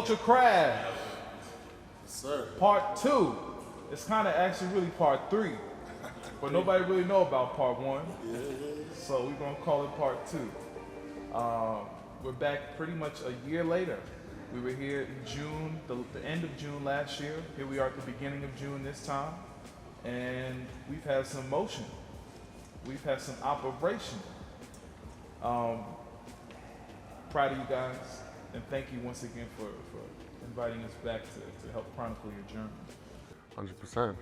Culture Craft, Yes, sir. part 2. It's kind of actually really part 3, but nobody really know about part 1, so we're gonna call it part 2. We're back pretty much a year later. We were here in June, the end of June last year. Here we are at the beginning of June this time, and we've had some motion. We've had some operation. Proud of you guys, and thank you once again for inviting us back to help chronicle your journey. 100%.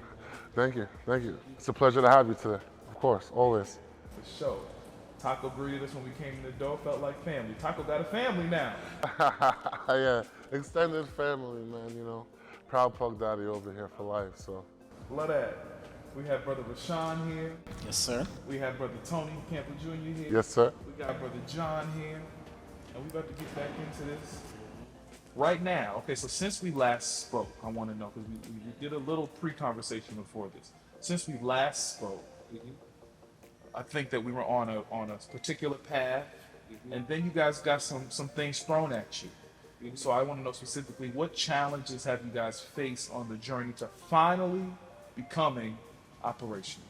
Thank you. Thank you. It's a pleasure to have you today. Of course, always. For sure. Taco greeted us when we came in the door, felt like family. Taco got a family now. Yeah, extended family, man, you know. Proud Pug Daddy over here for life, so. Love that. We have Brother Rashawn here. Yes, sir. We have Brother Tony Campbell Jr. here. Yes, sir. We got Brother John here. And we're about to get back into this. Right now, okay, so since we last spoke, I want to know, because we did a little pre-conversation before this. Since we last spoke, I think that we were on a particular path, and then you guys got some things thrown at you. So I want to know specifically, what challenges have you guys faced on the journey to finally becoming operational?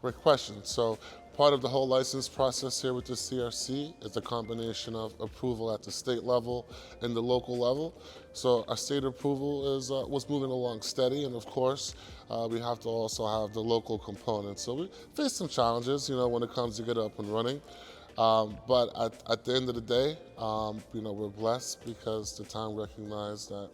Great question. So part of the whole license process here with the CRC is a combination of approval at the state level and the local level. So our state approval is was moving along steady, and of course we have to also have the local component. So we face some challenges, you know, when it comes to get up and running. But at the end of the day, you know, we're blessed because the town recognized that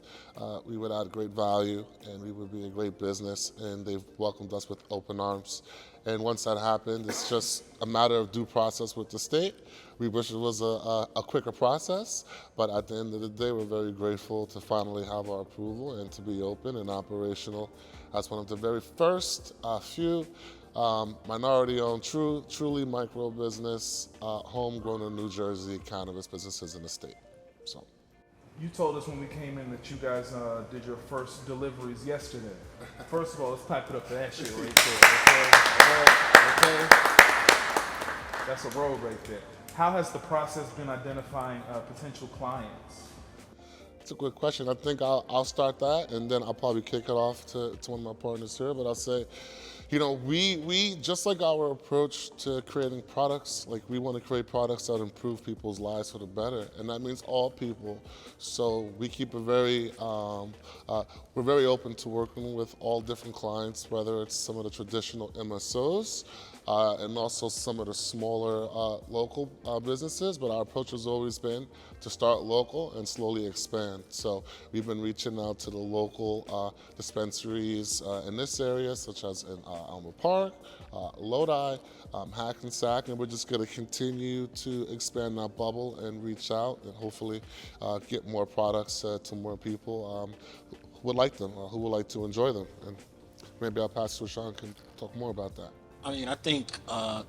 we would add great value and we would be a great business, and they've welcomed us with open arms. And once that happened, it's just a matter of due process with the state. We wish it was a quicker process, but at the end of the day, we're very grateful to finally have our approval and to be open and operational as one of the very first few minority-owned, truly micro business, homegrown in New Jersey cannabis businesses in the state. So, You told us when we came in that you guys did your first deliveries yesterday. First of all, let's pipe it up for that shit right there. Okay? That's a road right there. How has the process been identifying potential clients? it's a good question. I think I'll start that, and then I'll probably kick it off to one of my partners here. But I'll say, you know, we just like our approach to creating products, like we want to create products that improve people's lives for the better, and that means all people. So we keep a we're very open to working with all different clients, whether it's some of the traditional MSOs and also some of the smaller local businesses. But our approach has always been to start local and slowly expand. So we've been reaching out to the local dispensaries in this area, such as in Elmer Park, Lodi, Hackensack, and we're just going to continue to expand that bubble and reach out and hopefully get more products to more people who would like them, who would like to enjoy them. And maybe I'll pass to Sean can talk more about that. I mean, I think the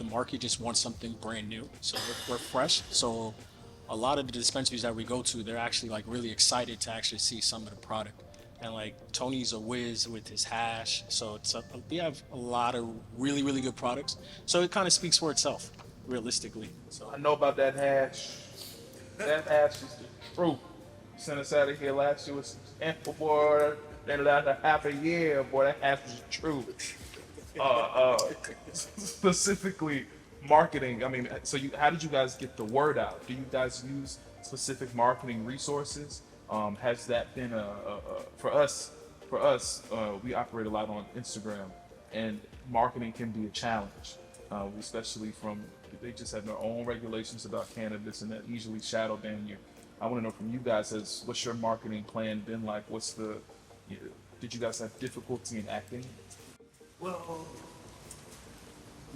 market just wants something brand new. So we're fresh. So a lot of the dispensaries that we go to, they're actually like really excited to actually see some of the product. And like Tony's a whiz with his hash. So we have a lot of really, really good products. So it kind of speaks for itself, realistically. So I know about that hash. That hash is the truth. Sent us out of here last year with some sample, boy. Then after half a year, boy, that hash was the truth. Specifically marketing. I mean, so how did you guys get the word out? Do you guys use specific marketing resources? Has that been for us? We operate a lot on Instagram, and marketing can be a challenge, especially they just have their own regulations about cannabis, and that usually shadow ban you. I want to know from you guys, what's your marketing plan been like? Did you guys have difficulty in acting? Well,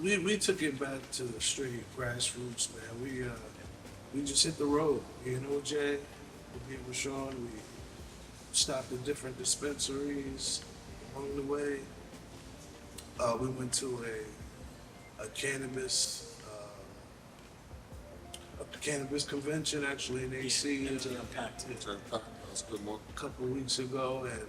we took it back to the straight grassroots, man. We just hit the road. You know, Jay, we with Sean, we stopped at different dispensaries along the way. We went to a cannabis convention actually in AC Impact. That's a good one. a couple of weeks ago, and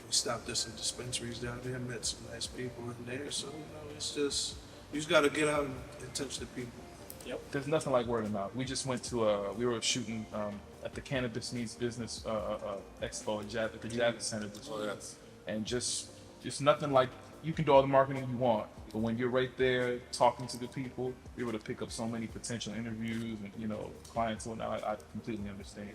we stopped at some dispensaries down there, met some nice people in there. So, you know, it's just, you just got to get out and touch the people. There's nothing like word of mouth. We just went to we were shooting at the Cannabis Meets Business Expo at the Javits Center this week. yes. And just nothing like, you can do all the marketing you want, but when you're right there talking to the people, you're able to pick up so many potential interviews and clients and whatnot. I completely understand.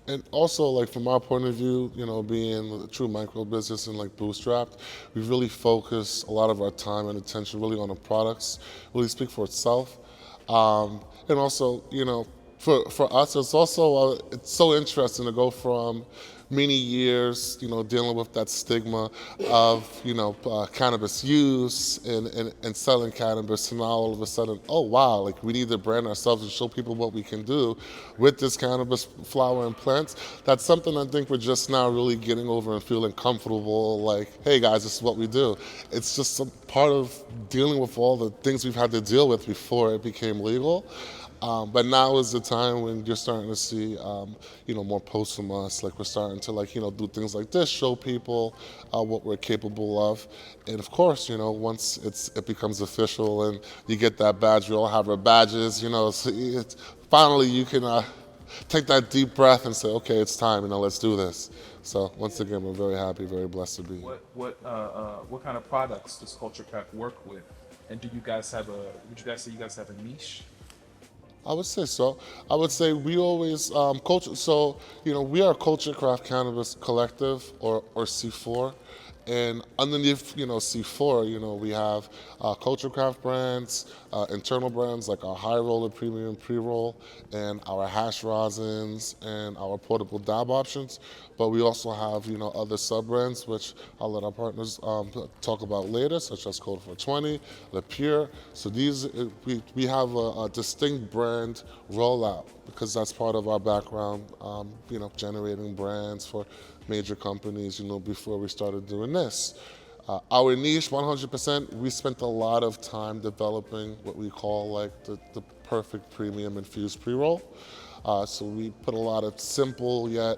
And also, like from our point of view, being a true micro business and like bootstrapped, we really focus a lot of our time and attention really on the products, really speak for itself. And also, for us, it's also it's so interesting to go from many years, dealing with that stigma of, cannabis use and selling cannabis, and now all of a sudden, oh wow, like we need to brand ourselves and show people what we can do with this cannabis flower and plants. That's something I think we're just now really getting over and feeling comfortable. Like, hey guys, this is what we do. It's just a part of dealing with all the things we've had to deal with before it became legal. But now is the time when you're starting to see, more posts from us. Like we're starting to do things like this, show people what we're capable of. And of course, once it becomes official and you get that badge, we all have our badges, so finally you can take that deep breath and say, okay, it's time, let's do this. So once again, we're very happy, very blessed to be here. What kind of products does Culture Craft work with? And would you guys say you guys have a niche? I would say so. I would say we always culture. So we are Culture Craft Cannabis Collective or C4, and underneath C4, we have Culture Craft brands, internal brands like our high roller premium pre-roll, and our hash rosins and our portable dab options. But we also have other sub brands which I'll let our partners talk about later, such as Code 420, Le Pure. So these we have a distinct brand rollout because that's part of our background. Generating brands for major companies. Before we started doing this. Our niche, 100%, we spent a lot of time developing what we call like the perfect premium infused pre-roll. So we put a lot of simple yet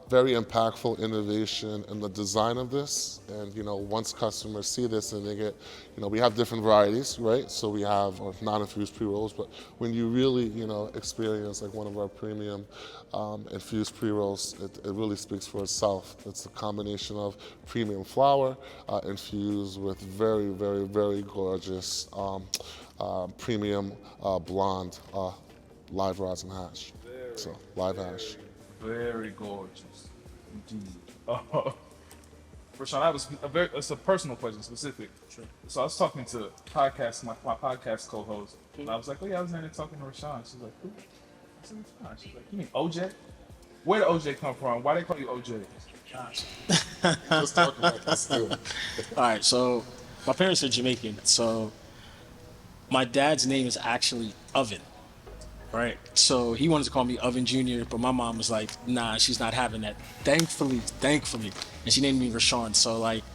very impactful innovation in the design of this. And once customers see this and they get, we have different varieties, right? So we have non-infused pre-rolls, but when you really, experience like one of our premium infused pre-rolls, it really speaks for itself. It's a combination of premium flower infused with very, very, very gorgeous premium blonde live rosin hash. So live hash. Very gorgeous, indeed. Rashawn, it's a personal question, specific. Sure. So I was talking to my podcast co-host, and I was like, "Oh yeah, I was in there talking to Rashawn." She's like, "Who?" I said, "Rashawn." She's like, "You mean OJ? Where did OJ come from? Why they call you OJ?" Gosh. Let's talk about this too. All right, so my parents are Jamaican, so my dad's name is actually Oven. Right. So he wanted to call me Oven Jr., but my mom was like, nah, she's not having that. Thankfully. And she named me Rashawn. So like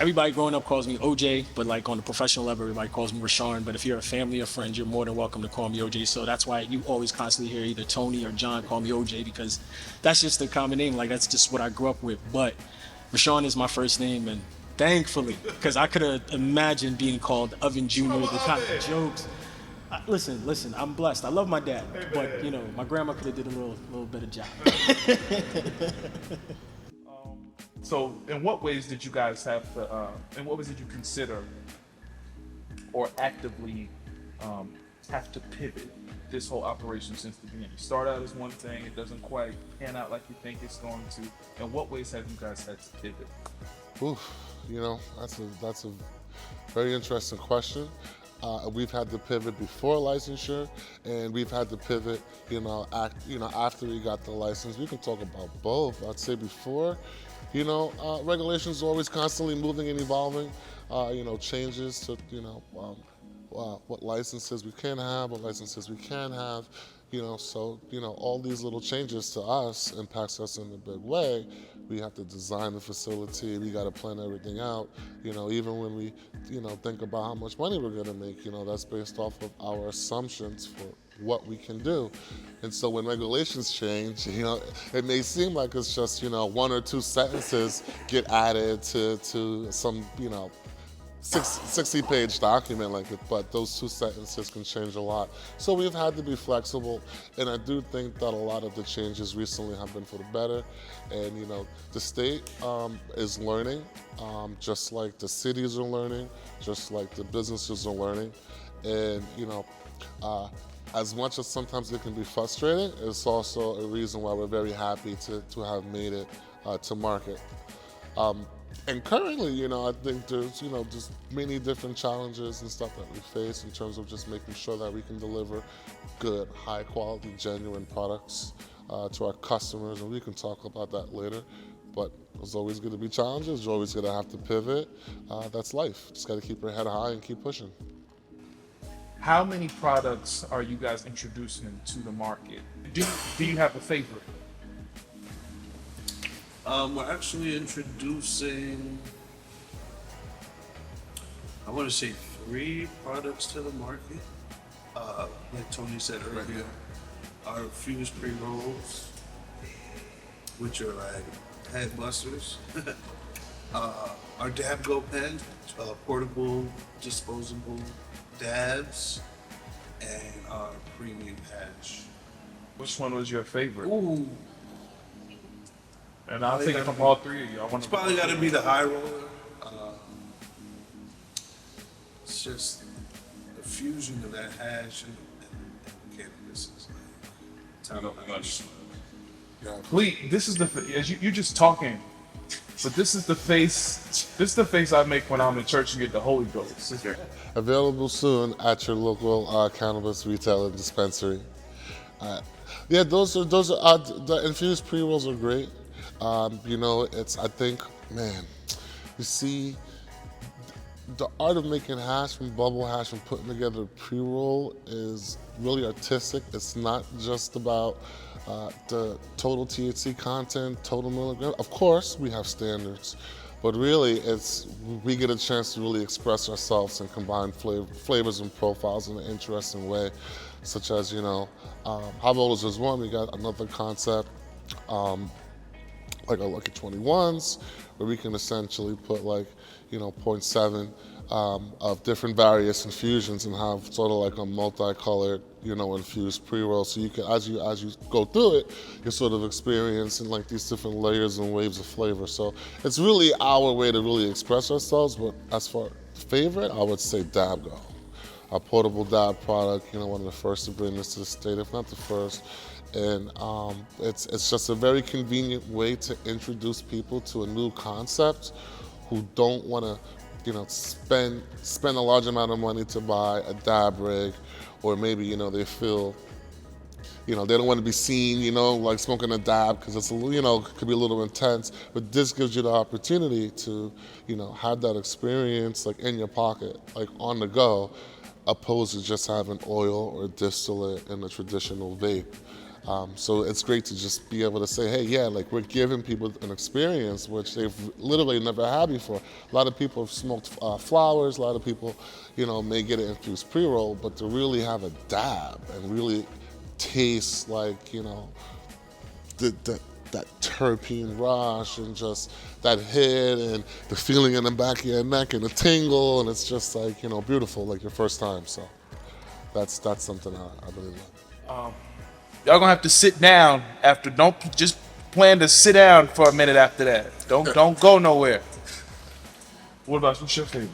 everybody growing up calls me OJ, but like on the professional level, everybody calls me Rashawn. But if you're a family or friend, you're more than welcome to call me OJ. So that's why you always constantly hear either Tony or John call me OJ, because that's just the common name. Like that's just what I grew up with. But Rashawn is my first name, and thankfully, because I could have imagined being called Oven Jr., the kind of jokes. Listen, I'm blessed. I love my dad, but my grandma could have did a little better job. So, in what ways did you guys have to? In what ways did you consider or actively have to pivot this whole operation since the beginning? You start out as one thing, it doesn't quite pan out like you think it's going to. In what ways have you guys had to pivot? Oof, that's a very interesting question. We've had to pivot before licensure, and we've had to pivot, after we got the license. We can talk about both. I'd say before, regulations are always constantly moving and evolving. Changes to, what licenses we can have, what licenses we can have. So all these little changes to us impacts us in a big way. We have to design the facility. We got to plan everything out. Even when we, think about how much money we're going to make, that's based off of our assumptions for what we can do. And so when regulations change, it may seem like it's just, one or two sentences get added to some, 60-page document like it, but those 2 sentences can change a lot. So we've had to be flexible, and I do think that a lot of the changes recently have been for the better. And the state is learning, just like the cities are learning, just like the businesses are learning, and as much as sometimes it can be frustrating, it's also a reason why we're very happy to have made it to market. And currently, I think there's, just many different challenges and stuff that we face in terms of just making sure that we can deliver good, high quality, genuine products to our customers, and we can talk about that later. But there's always going to be challenges. You're always going to have to pivot. That's life. Just got to keep your head high and keep pushing. How many products are you guys introducing to the market? Do you have a favorite? We're actually introducing, I want to say 3 products to the market. Like Tony said earlier, our Fused pre-rolls, which are like head busters. Our Dab Go pen, portable, disposable dabs, and our premium hash. Which one was your favorite? Ooh, And I'll take it from all 3 of you. I want it's probably got to be the high roller. It's just the fusion of that hash and cannabis is like top notch. Please, this is as you're just talking, but this is the face. This is the face I make when I'm in church and get the Holy Ghost. Available soon at your local cannabis retail and dispensary. Yeah, those are the infused pre-rolls are great. I think, man, you see, the art of making hash from bubble hash and putting together a pre-roll is really artistic. It's not just about the total THC content, total milligram. Of course, we have standards, but really, we get a chance to really express ourselves and combine flavors and profiles in an interesting way, such as, high rollers is one. We got another concept, like our Lucky 21s, where we can essentially put 0.7 of different various infusions and have sort of like a multicolored, infused pre-roll. So you can, as you go through it, you're sort of experiencing like these different layers and waves of flavor. So it's really our way to really express ourselves. But as for favorite, I would say Dab Go. Our portable dab product, one of the first to bring this to the state, if not the first. And it's just a very convenient way to introduce people to a new concept who don't want to, spend a large amount of money to buy a dab rig, or maybe they feel, they don't want to be seen, like smoking a dab because it's could be a little intense. But this gives you the opportunity to, have that experience like in your pocket, like on the go, opposed to just having oil or distillate in a traditional vape. So it's great to just be able to say, hey, yeah, like we're giving people an experience which they've literally never had before. A lot of people have smoked flowers, a lot of people, may get an infused pre-roll, but to really have a dab and really taste like, that terpene rush and just that hit and the feeling in the back of your neck and the tingle, and it's just like, beautiful, like your first time. So that's something I really love. Y'all gonna have to sit down after. Don't just plan to sit down for a minute after that. Don't go nowhere. What about what's your favorite?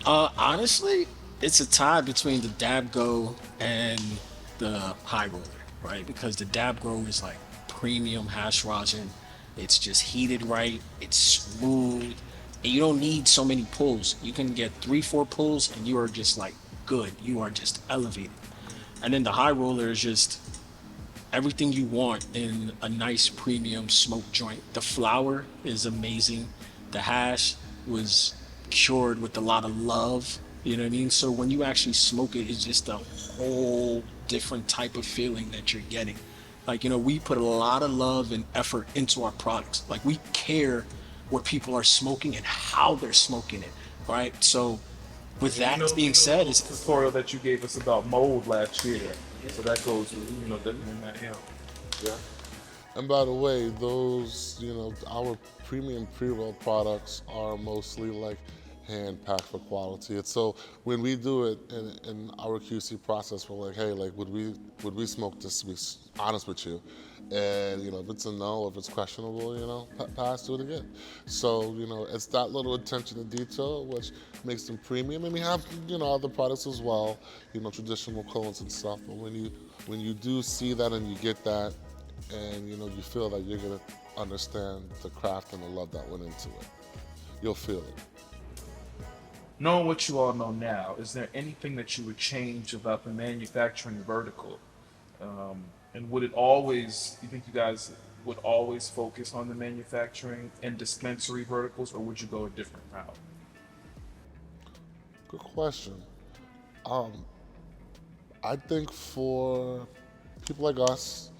Honestly, it's a tie between the Dab Go and the High Roller, right? Because the Dab Go is like premium hash rosin. It's just heated right. It's smooth, and you don't need so many pulls. You can get 3-4 pulls, and you are just like good. You are just elevated. And then the High Roller is just everything you want in a nice premium smoke joint. The flower is amazing. The hash was cured with a lot of love. You know what I mean? So when you actually smoke it, it's just a whole different type of feeling that you're getting. Like, we put a lot of love and effort into our products. Like, we care what people are smoking and how they're smoking it, right? So with that being said, it's tutorial that you gave us about mold last year. So that goes, definitely in that hill. Yeah. And by the way, those, our premium pre-roll products are mostly like hand packed for quality. It's so when we do it in our QC process, we're like, hey, like would we smoke this? To be honest with you, and if it's a no, if it's questionable, pass, do it again. So it's that little attention to detail which makes them premium. And we have other products as well, traditional cones and stuff. But when you do see that and you get that, and you feel that you're gonna understand the craft and the love that went into it, you'll feel it. Knowing what you all know now, is there anything that you would change about the manufacturing vertical? And would it always, you think you guys would always focus on the manufacturing and dispensary verticals, or would you go a different route? Good question. Um, I think for people like us,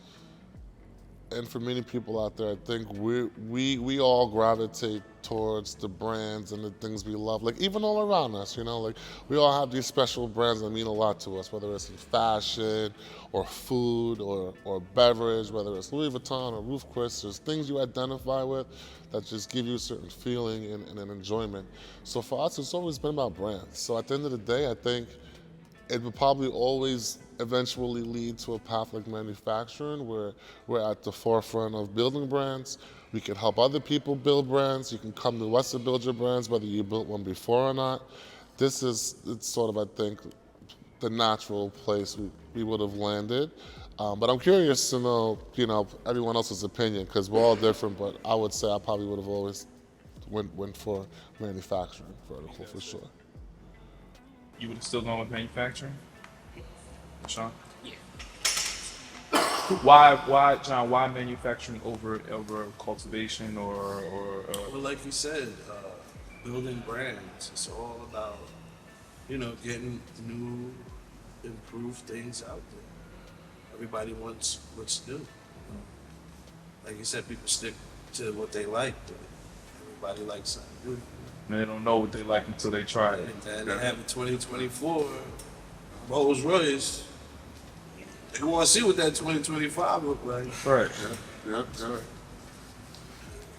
and for many people out there, I think we all gravitate towards the brands and the things we love. Like even all around us, like we all have these special brands that mean a lot to us, whether it's in fashion or food or beverage, whether it's Louis Vuitton or Ruth Chris. There's things you identify with that just give you a certain feeling and an enjoyment. So for us, it's always been about brands. So at the end of the day, I think it would probably always eventually lead to a path like manufacturing where we're at the forefront of building brands. We can help other people build brands. You can come to us to build your brands, whether you built one before or not. It's sort of, I think, the natural place we would have landed. But I'm curious to know, everyone else's opinion because we're all different. But I would say I probably would have always went for manufacturing vertical for sure. You would have still gone with manufacturing, Sean? Yeah. Why, John? Why manufacturing over cultivation or Well, like you said, building brands. It's all about, getting new, improved things out there. Everybody wants what's new. Like you said, people stick to what they like. Everybody likes something new. they don't know what they like until they try it? And they have a 2024 Rolls Royce. They want to see what that 2025 look like. Right. Yeah.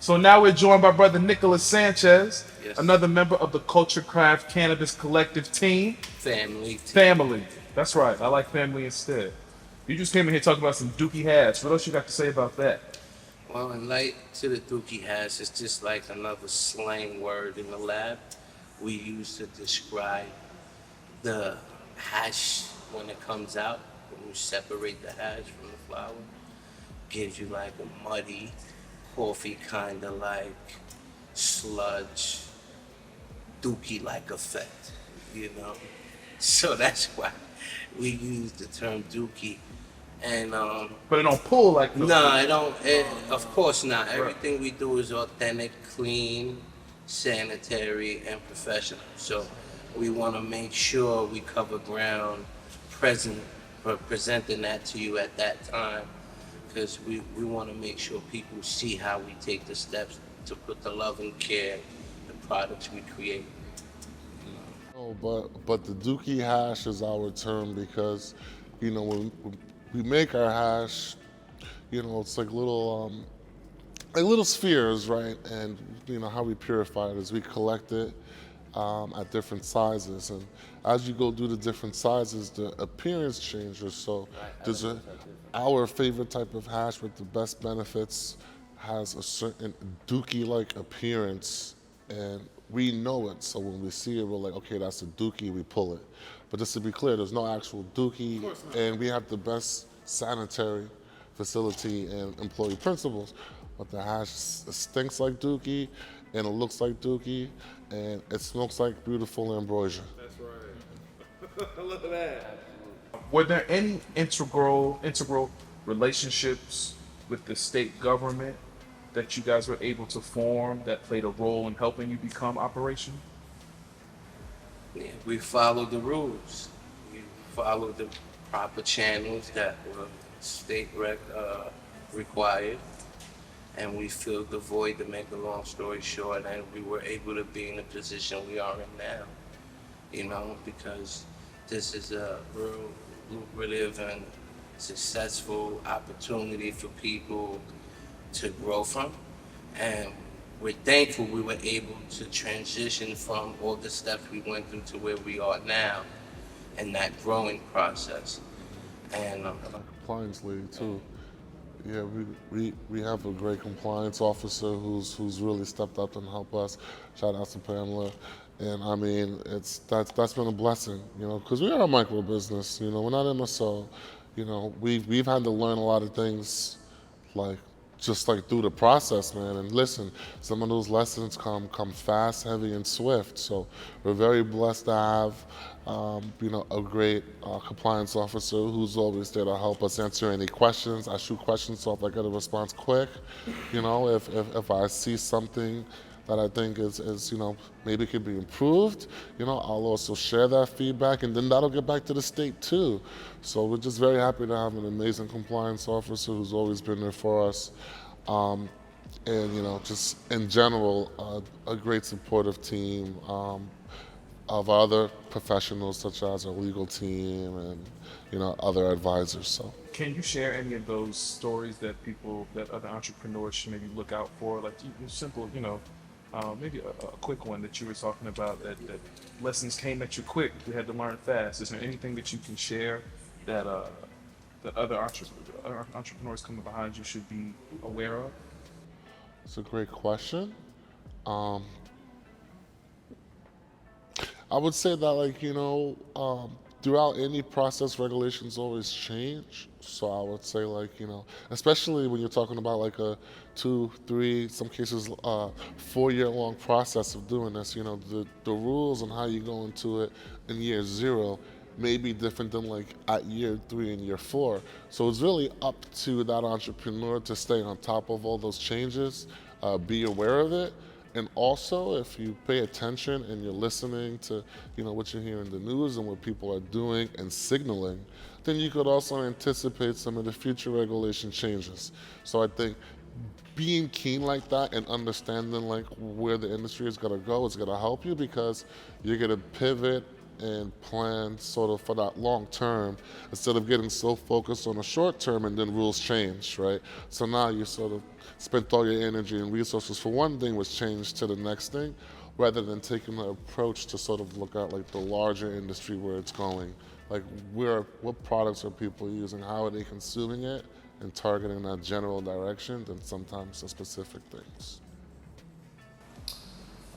So now we're joined by brother Nicholas Sanchez, Yes. another member of the Culture Craft Cannabis Collective team. Family. Family. That's right. I like family instead. You just came in here talking about some Dookie hash. What else you got to say about that? Well, in light to the Dookie hash, it's just like another slang word in the lab we use to describe the hash when it comes out. When you separate the hash from the flower, gives you like a muddy, coffee kind of like sludge, Dookie-like effect, So that's why we use the term Dookie. And But it don't pull like the no, I don't. Of course not. Everything we do is authentic, clean, sanitary, and professional. So we want to make sure we cover ground presenting that to you at that time, because we want to make sure people see how we take the steps to put the love and care in the products we create. Oh, but the Dookie hash is our term because, when we make our hash, it's like little spheres, right? And how we purify it is we collect it at different sizes, and as you go through the different sizes, the appearance changes. So there's our favorite type of hash with the best benefits has a certain Dookie-like appearance, and we know it. So when we see it, we're like, okay, that's a Dookie, we pull it. But just to be clear, there's no actual Dookie, and we have the best sanitary facility and employee principles. But the hash stinks like Dookie, and it looks like Dookie, and it smokes like beautiful ambrosia. That's right. Look at that. Were there any integral relationships with the state government that you guys were able to form that played a role in helping you become operational? Yeah, we followed the rules. We followed the proper channels that were state required, and we filled the void, to make a long story short, and we were able to be in the position we are in now, because this is a real lucrative and successful opportunity for people to grow from, and we're thankful we were able to transition from all the steps we went through to where we are now in that growing process. And Compliance lead too. Yeah, we have a great compliance officer who's really stepped up and helped us. Shout out to Pamela, and I mean that's been a blessing, because we are a micro business. We're not MSO. We've had to learn a lot of things, like just like through the process, man. And listen, some of those lessons come fast, heavy, and swift. So we're very blessed to have, a great compliance officer who's always there to help us answer any questions. I shoot questions so if I get a response quick, if I see something that I think is maybe could be improved, I'll also share that feedback, and then that'll get back to the state too. So we're just very happy to have an amazing compliance officer who's always been there for us, and just in general, a great supportive team of other professionals such as our legal team and other advisors. So. Can you share any of those stories that other entrepreneurs should maybe look out for? Like simple, maybe a quick one that you were talking about that lessons came at you quick. You had to learn fast. Is there anything that you can share that that other entrepreneurs coming behind you should be aware of? It's a great question. Um, I would say that, throughout any process, regulations always change. So I would say, especially when you're talking about like a 2, 3, some cases 4-year long process of doing this, the rules and how you go into it in year 0 may be different than like at year 3 and year 4. So it's really up to that entrepreneur to stay on top of all those changes, be aware of it. And also, if you pay attention and you're listening to, what you hear in the news and what people are doing and signaling, then you could also anticipate some of the future regulation changes. So I think being keen like that and understanding like where the industry is going to go is going to help you, because you're going to pivot and plan sort of for that long term instead of getting so focused on the short term and then rules change, right? So now you sort of spent all your energy and resources for one thing, was changed to the next thing, rather than taking the approach to sort of look at like the larger industry, where it's going, like what products are people using, how are they consuming it, and targeting that general direction than sometimes the specific things.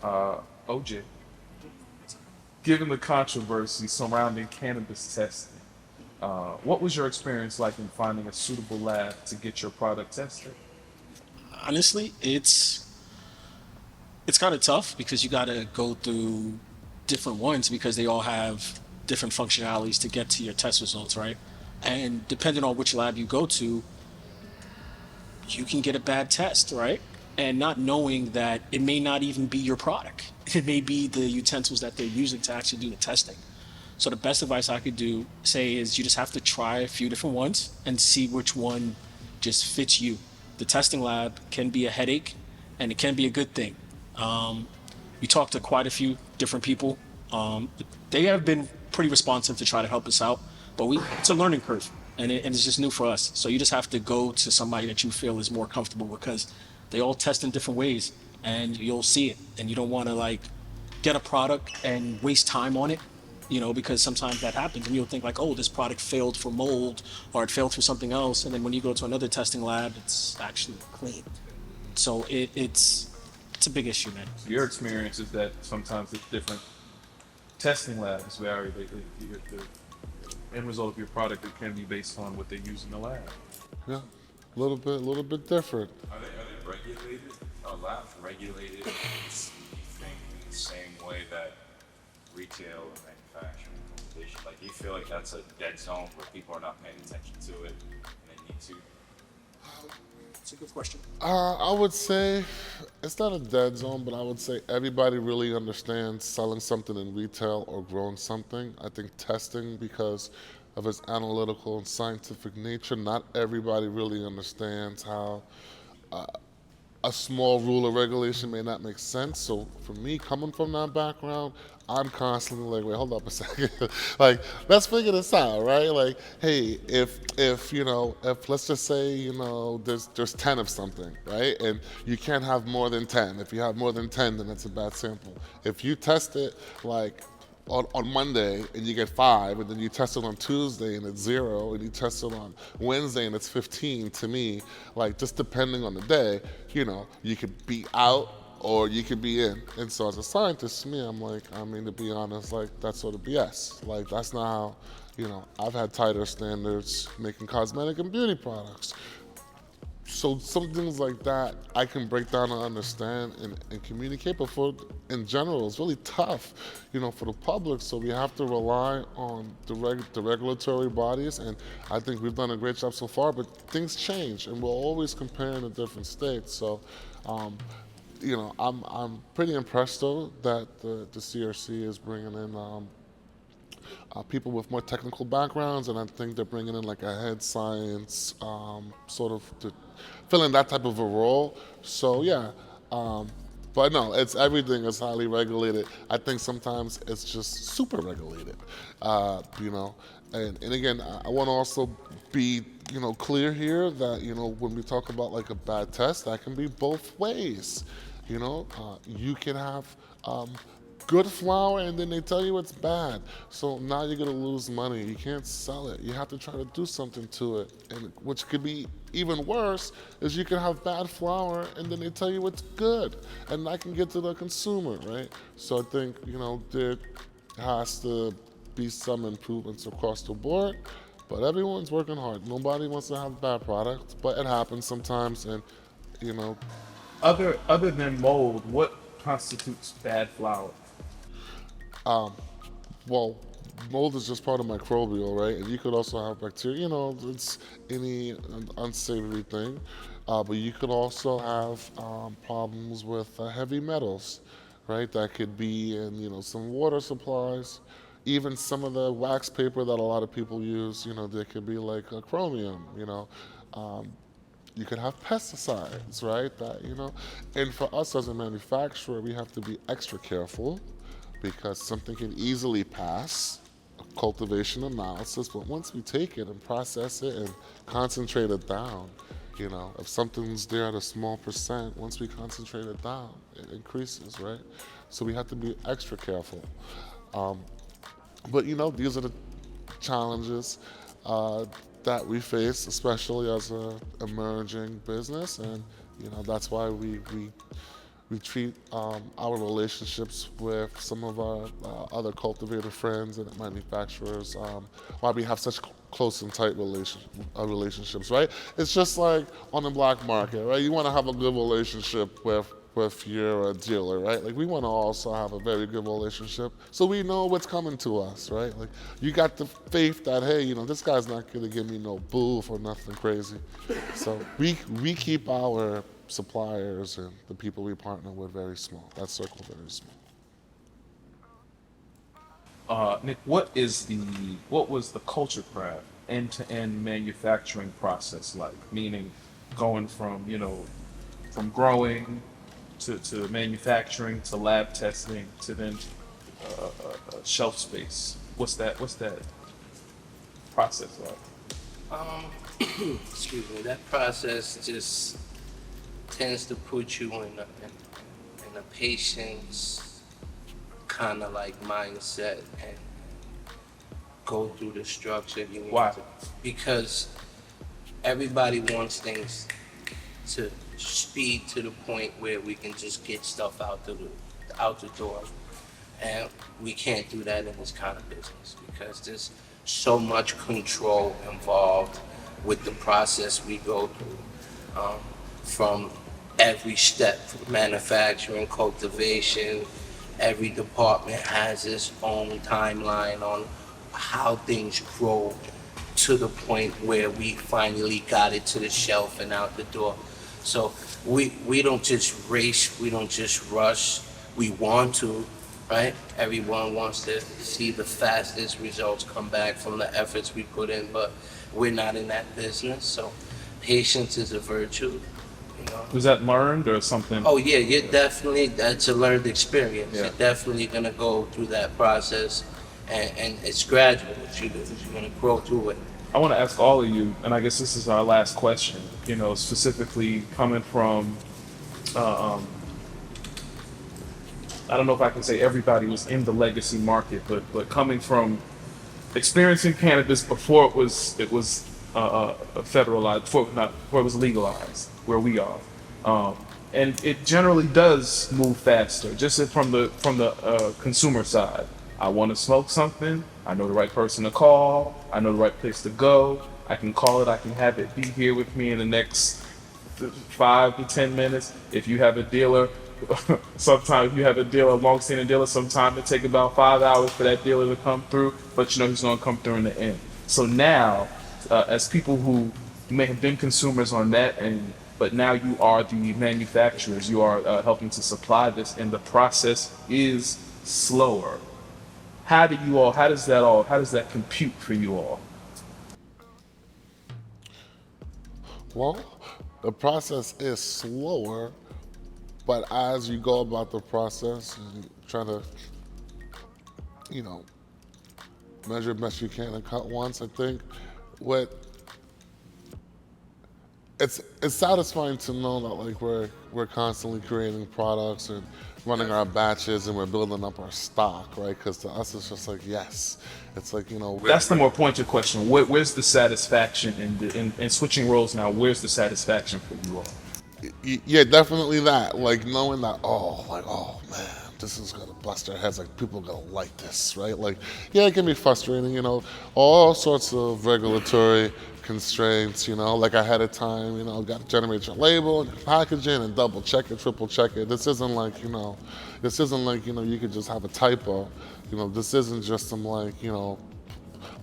OJ, given the controversy surrounding cannabis testing, what was your experience like in finding a suitable lab to get your product tested? Honestly, it's kind of tough because you got to go through different ones because they all have different functionalities to get to your test results, right? And depending on which lab you go to, you can get a bad test, right? And not knowing that it may not even be your product. It may be the utensils that they're using to actually do the testing. So the best advice I could say is you just have to try a few different ones and see which one just fits you. The testing lab can be a headache, and it can be a good thing. We talked to quite a few different people. They have been pretty responsive to try to help us out, but it's a learning curve, and it's just new for us. So you just have to go to somebody that you feel is more comfortable, because they all test in different ways, and you'll see it. And you don't want to get a product and waste time on it, because sometimes that happens, and you'll think like, oh, this product failed for mold, or it failed for something else, and then when you go to another testing lab, it's actually clean. So it's a big issue, man. Your experience is that sometimes it's different testing labs vary. The end result of your product, it can be based on what they use in the lab. Yeah, a little bit different. Are they regulated? Are labs regulated in the same way that retail or manufacturing and cultivation? Like, do you feel like that's a dead zone where people are not paying attention to it and they need to? It's a good question. I would say it's not a dead zone, but I would say everybody really understands selling something in retail or growing something. I think testing, because of its analytical and scientific nature, not everybody really understands how a small rule or regulation may not make sense. So for me, coming from that background, I'm constantly like, wait, hold up a second. Like, let's figure this out, right? Like, hey, if if let's just say, there's 10 of something, right? And you can't have more than 10. If you have more than 10, then it's a bad sample. If you test it like on Monday and you get 5, and then you test it on Tuesday and it's 0, and you test it on Wednesday and it's 15, to me, like, just depending on the day, you could be out or you could be in. And so as a scientist, to me, I'm like, I mean, to be honest, like, that's sort of BS. Like, that's not how, I've had tighter standards making cosmetic and beauty products. So some things like that I can break down and understand and communicate, but in general, it's really tough, for the public. So we have to rely on the regulatory bodies, and I think we've done a great job so far. But things change, and we're always comparing the different states. So, I'm pretty impressed though that the CRC is bringing in. People with more technical backgrounds, and I think they're bringing in like a head science sort of to fill in that type of a role. So yeah, but no, it's everything is highly regulated. I think sometimes it's just super regulated, And again, I want to also be clear here that when we talk about like a bad test, that can be both ways. You can have good flour and then they tell you it's bad. So now you're gonna lose money. You can't sell it. You have to try to do something to it. And which could be even worse is you can have bad flour and then they tell you it's good. And that can get to the consumer, right? So I think, there has to be some improvements across the board, but everyone's working hard. Nobody wants to have bad products, but it happens sometimes, and you know, Other than mold, what constitutes bad flour? well, mold is just part of microbial, right? And you could also have bacteria, it's any unsavory thing. But you could also have problems with heavy metals, right? That could be in, some water supplies. Even some of the wax paper that a lot of people use, there could be like a chromium. You could have pesticides, right? And for us as a manufacturer, we have to be extra careful because something can easily pass a cultivation analysis, but once we take it and process it and concentrate it down, if something's there at a small percent, once we concentrate it down, it increases, right? So we have to be extra careful. But these are the challenges that we face, especially as a emerging business, and that's why we treat our relationships with some of our other cultivator friends and manufacturers, why we have such close and tight relationships, right? It's just like on the black market, right? You want to have a good relationship with your dealer, right? Like we want to also have a very good relationship so we know what's coming to us, right? Like you got the faith that, hey, this guy's not going to give me no boof or nothing crazy. So we keep our suppliers and the people we partner with very small. That circle very small. Nick, what was the Culture Craft end-to-end manufacturing process like? Meaning, going from from growing to manufacturing to lab testing to then shelf space. What's that process like? Excuse me. That process just tends to put you in a patient's kind of like mindset and go through the structure you need Why? to, because everybody wants things to speed to the point where we can just get stuff out the door, and we can't do that in this kind of business because there's so much control involved with the process we go through, from every step, manufacturing, cultivation. Every department has its own timeline on how things grow to the point where we finally got it to the shelf and out the door. So we don't just race, we don't just rush. We want to, right? Everyone wants to see the fastest results come back from the efforts we put in, but we're not in that business. So patience is a virtue. You know. Was that learned or something? Oh yeah, that's a learned experience. Yeah. You're definitely gonna go through that process, and it's gradual. You're gonna grow through it. I want to ask all of you, and I guess this is our last question. You know, specifically coming from, I don't know if I can say everybody was in the legacy market, but coming from experiencing cannabis before federalized, before it was legalized, where we are, and it generally does move faster. Just from the consumer side, I want to smoke something. I know the right person to call. I know the right place to go. I can call it. I can have it be here with me in the next 5 to 10 minutes. If you have a dealer, sometimes if you have a dealer, a long-standing dealer, sometimes it take about 5 hours for that dealer to come through, but you know he's going to come through in the end. So now, as people who may have been consumers on that end, but now you are the manufacturers, you are helping to supply this, and the process is slower. How does that compute for you all? Well, the process is slower, but as you go about the process and try to, you know, measure best you can and cut once, I think what it's satisfying to know that like we're constantly creating products and running our batches and we're building up our stock, right? Because to us it's just like yes, it's like That's the more pointed question. Where's the satisfaction in switching roles now? Where's the satisfaction for you all? Yeah, definitely that. Like knowing that, oh man, this is gonna bust our heads. Like people are gonna like this, right? Like, yeah, it can be frustrating, all sorts of regulatory constraints, like ahead of time, got to generate your label, your packaging, and double check it, triple check it. This isn't like, you could just have a typo. This isn't just some like,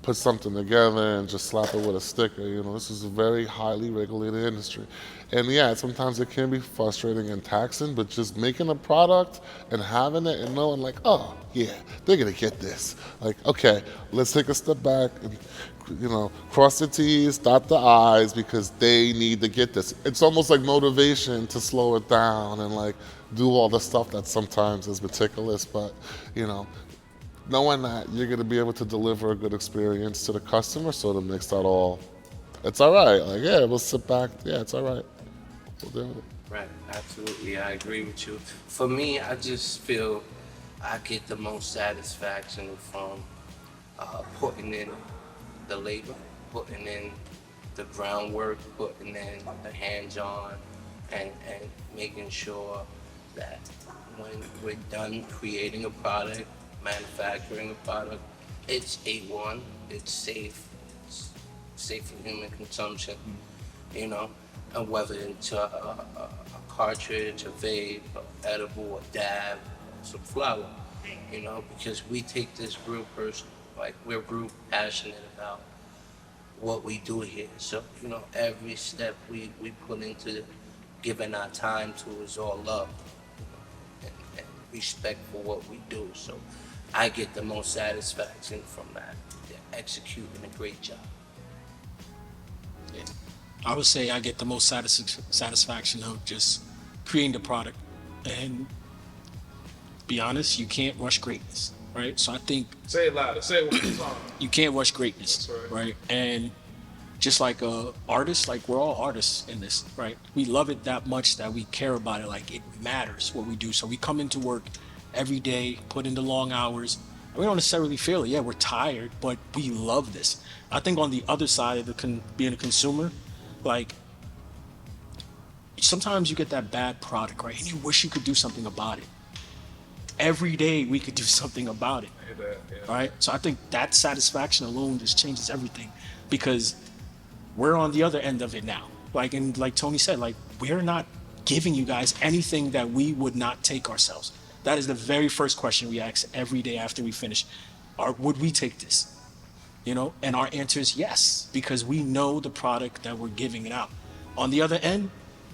put something together and just slap it with a sticker. This is a very highly regulated industry. And yeah, sometimes it can be frustrating and taxing, but just making a product and having it and knowing like, oh yeah, they're gonna get this. Like, okay, let's take a step back and cross the T's, dot the I's because they need to get this. It's almost like motivation to slow it down and like do all the stuff that sometimes is meticulous, but knowing that you're going to be able to deliver a good experience to the customer sort of makes that all, it's all right. Like, yeah, we'll sit back. Yeah, it's all right. We'll do it. Right, absolutely. I agree with you. For me, I just feel I get the most satisfaction from putting in the labor, putting in the groundwork, putting in the hands-on, and making sure that when we're done creating a product, manufacturing a product, it's A1, it's safe for human consumption, and whether it's a cartridge, a vape, a edible, a dab, some flower, because we take this real personal. Like, we're real passionate about what we do here. So, every step we put into giving our time to is all love and respect for what we do. So I get the most satisfaction from that. They're executing a great job. Yeah. I would say I get the most satisfaction of just creating the product. And be honest, you can't rush greatness, right? So I think Say it louder. Say it one more time. you can't rush greatness, right? And just like artists, like we're all artists in this, right? We love it that much that we care about it. Like, it matters what we do. So we come into work every day, put in the long hours. We don't necessarily feel it. Yeah, we're tired, but we love this. I think on the other side of being a consumer, like, sometimes you get that bad product, right? And you wish you could do something about it. Every day we could do something about it, right? So I think that satisfaction alone just changes everything, because we're on the other end of it now. Like Tony said, like, we're not giving you guys anything that we would not take ourselves. That is the very first question we ask every day after we finish. Would we take this? And our answer is yes, because we know the product that we're giving it out. On the other end,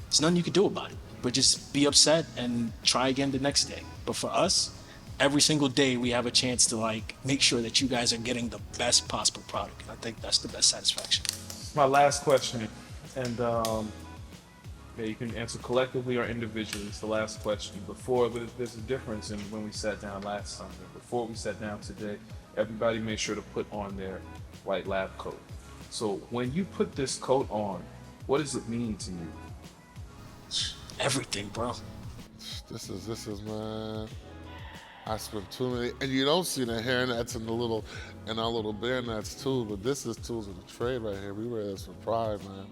there's nothing you can do about it, but just be upset and try again the next day. But for us, every single day we have a chance to like make sure that you guys are getting the best possible product. I think that's the best satisfaction. My last question, and Yeah, you can answer collectively or individually. It's the last question. Before, there's a difference in when we sat down last Sunday. Before we sat down today, everybody made sure to put on their white lab coat. So when you put this coat on, what does it mean to you? Everything, bro. This is man. I spent too many, and you don't see the hairnets and our little bear nets too. But this is tools of the trade right here. We wear this for pride, man.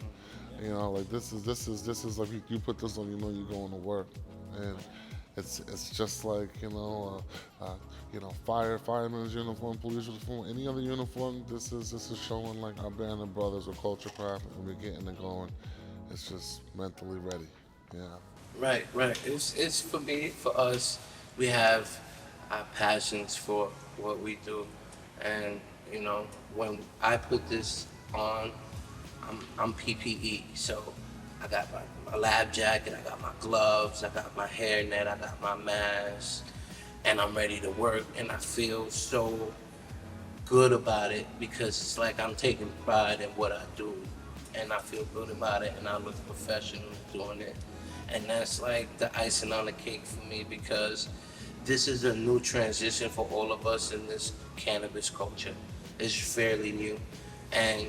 You know, like this is like you put this on, you know you're going to work, and it's just like fireman's uniform, police uniform, any other uniform. This is showing like our band of brothers or culture craft, and we're getting it going. It's just mentally ready. Yeah. Right, right. It's for me, for us. We have our passions for what we do, and when I put this on, I'm PPE. So I got my lab jacket, I got my gloves, I got my hairnet, I got my mask, and I'm ready to work. And I feel so good about it because it's like I'm taking pride in what I do, and I feel good about it, and I look professional doing it. And that's like the icing on the cake for me because this is a new transition for all of us in this cannabis culture. It's fairly new. And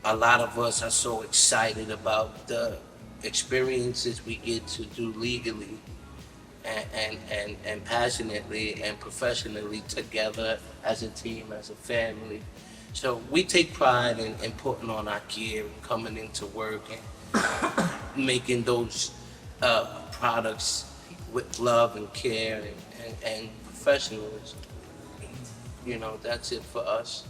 a lot of us are so excited about the experiences we get to do legally and passionately and professionally together as a team, as a family. So we take pride in putting on our gear and coming into work and making those products with love and care and professionalism. That's it for us.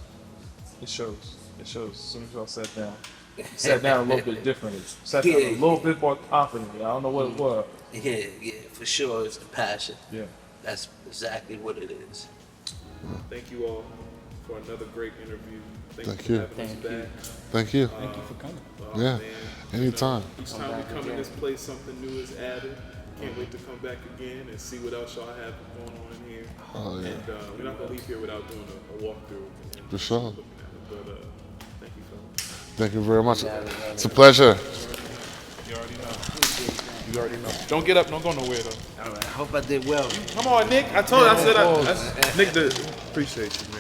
It shows. It shows. As soon as y'all sat down, you sat down a little bit differently. Sat down a little bit more confidently. I don't know what it was. Yeah, for sure. It's the passion. Yeah. That's exactly what it is. Thank you all for another great interview. Thank for you. having us back. Thank you. Thank you for coming. Yeah. Man, Anytime. each time we come in this place, something new is added. Can't wait to come back again and see what else y'all have going on in here. Oh, yeah. And we're not gonna leave here without doing a walkthrough. And For sure. looking at it. But thank you, fellas. Thank you very much. It's a pleasure. You already know. You already know. Don't get up. Don't go nowhere though. All right. I hope I did well. Come on, Nick. I told you. I said Nick did. Appreciate you.